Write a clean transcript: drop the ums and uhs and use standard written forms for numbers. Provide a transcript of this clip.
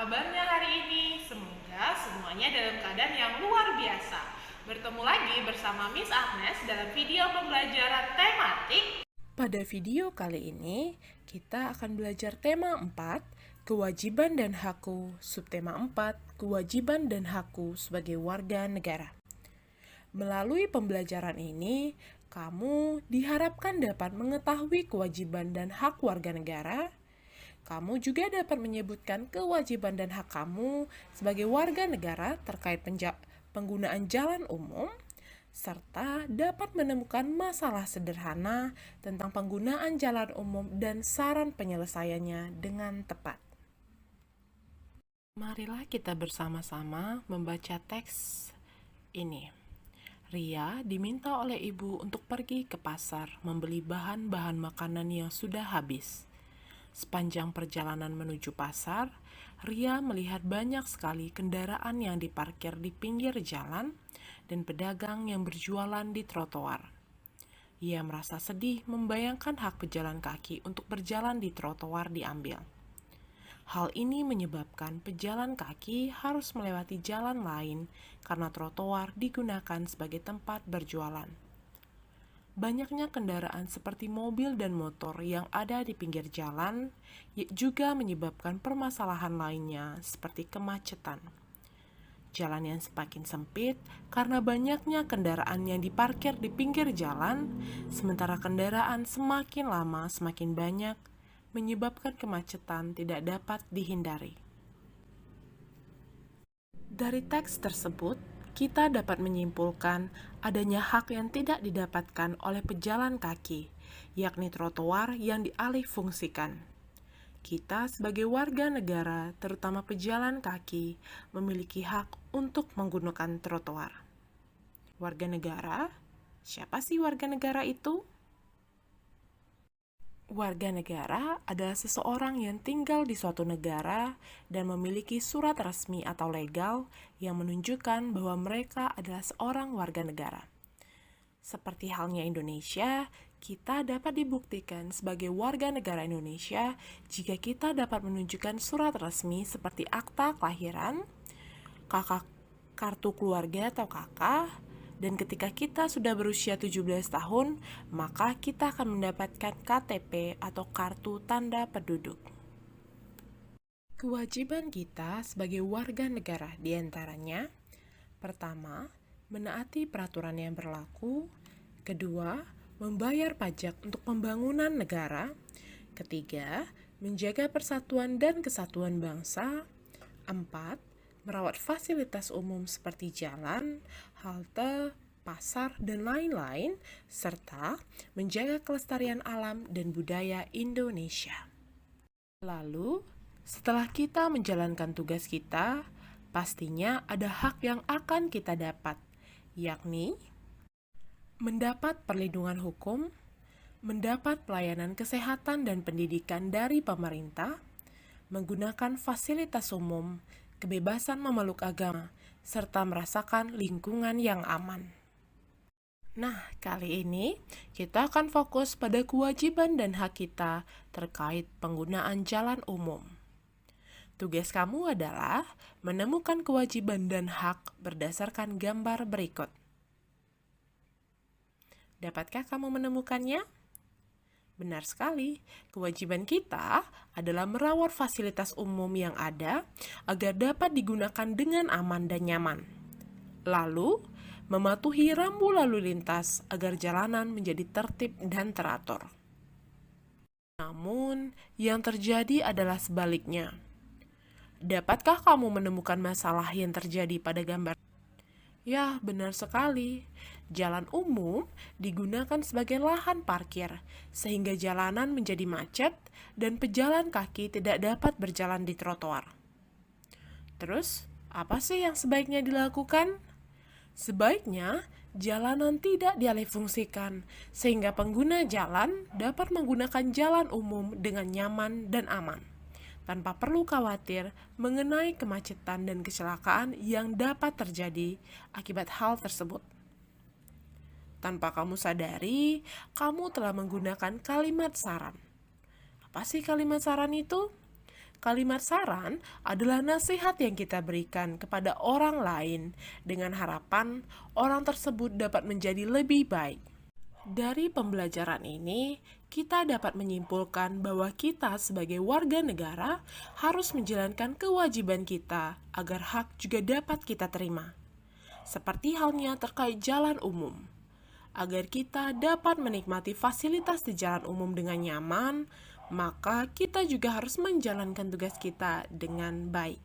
kabarnya hari ini? Semoga semuanya dalam keadaan yang luar biasa. Bertemu lagi bersama Miss Agnes dalam video pembelajaran tematik. Pada video kali ini, kita akan belajar tema 4, kewajiban dan hakku, subtema 4, kewajiban dan hakku sebagai warga negara. Melalui pembelajaran ini, kamu diharapkan dapat mengetahui kewajiban dan hak warga negara. Kamu juga dapat menyebutkan kewajiban dan hak kamu sebagai warga negara terkait penggunaan jalan umum, serta dapat menemukan masalah sederhana tentang penggunaan jalan umum dan saran penyelesaiannya dengan tepat. Marilah kita bersama-sama membaca teks ini. Ria diminta oleh ibu untuk pergi ke pasar membeli bahan-bahan makanan yang sudah habis. Sepanjang perjalanan menuju pasar, Ria melihat banyak sekali kendaraan yang diparkir di pinggir jalan dan pedagang yang berjualan di trotoar. Ia merasa sedih membayangkan hak pejalan kaki untuk berjalan di trotoar diambil. Hal ini menyebabkan pejalan kaki harus melewati jalan lain karena trotoar digunakan sebagai tempat berjualan. Banyaknya kendaraan seperti mobil dan motor yang ada di pinggir jalan juga menyebabkan permasalahan lainnya seperti kemacetan. Jalan yang semakin sempit karena banyaknya kendaraan yang diparkir di pinggir jalan, sementara kendaraan semakin lama semakin banyak, menyebabkan kemacetan tidak dapat dihindari. Dari teks tersebut, kita dapat menyimpulkan adanya hak yang tidak didapatkan oleh pejalan kaki, yakni trotoar yang dialihfungsikan. Kita sebagai warga negara, terutama pejalan kaki, memiliki hak untuk menggunakan trotoar. Warga negara? Siapa sih warga negara itu? Warga negara adalah seseorang yang tinggal di suatu negara dan memiliki surat resmi atau legal yang menunjukkan bahwa mereka adalah seorang warga negara. Seperti halnya Indonesia, kita dapat dibuktikan sebagai warga negara Indonesia jika kita dapat menunjukkan surat resmi seperti akta kelahiran, kartu keluarga atau KK, dan ketika kita sudah berusia 17 tahun, maka kita akan mendapatkan KTP atau kartu tanda penduduk. Kewajiban kita sebagai warga negara diantaranya, pertama, menaati peraturan yang berlaku, kedua, membayar pajak untuk pembangunan negara, ketiga, menjaga persatuan dan kesatuan bangsa, empat, merawat fasilitas umum seperti jalan, halte, pasar, dan lain-lain, serta menjaga kelestarian alam dan budaya Indonesia. Lalu, setelah kita menjalankan tugas kita, pastinya ada hak yang akan kita dapat, yakni mendapat perlindungan hukum, mendapat pelayanan kesehatan dan pendidikan dari pemerintah, menggunakan fasilitas umum, kebebasan memeluk agama, serta merasakan lingkungan yang aman. Nah, kali ini kita akan fokus pada kewajiban dan hak kita terkait penggunaan jalan umum. Tugas kamu adalah menemukan kewajiban dan hak berdasarkan gambar berikut. Dapatkah kamu menemukannya? Benar sekali, kewajiban kita adalah merawat fasilitas umum yang ada agar dapat digunakan dengan aman dan nyaman. Lalu, mematuhi rambu lalu lintas agar jalanan menjadi tertib dan teratur. Namun, yang terjadi adalah sebaliknya. Dapatkah kamu menemukan masalah yang terjadi pada gambar? Ya, benar sekali. Jalan umum digunakan sebagai lahan parkir, sehingga jalanan menjadi macet dan pejalan kaki tidak dapat berjalan di trotoar. Terus, apa sih yang sebaiknya dilakukan? Sebaiknya, jalanan tidak dialihfungsikan, sehingga pengguna jalan dapat menggunakan jalan umum dengan nyaman dan aman, tanpa perlu khawatir mengenai kemacetan dan kecelakaan yang dapat terjadi akibat hal tersebut. Tanpa kamu sadari, kamu telah menggunakan kalimat saran. Apa sih kalimat saran itu? Kalimat saran adalah nasihat yang kita berikan kepada orang lain dengan harapan orang tersebut dapat menjadi lebih baik. Dari pembelajaran ini, kita dapat menyimpulkan bahwa kita sebagai warga negara harus menjalankan kewajiban kita agar hak juga dapat kita terima. Seperti halnya terkait jalan umum. Agar kita dapat menikmati fasilitas di jalan umum dengan nyaman, maka kita juga harus menjalankan tugas kita dengan baik.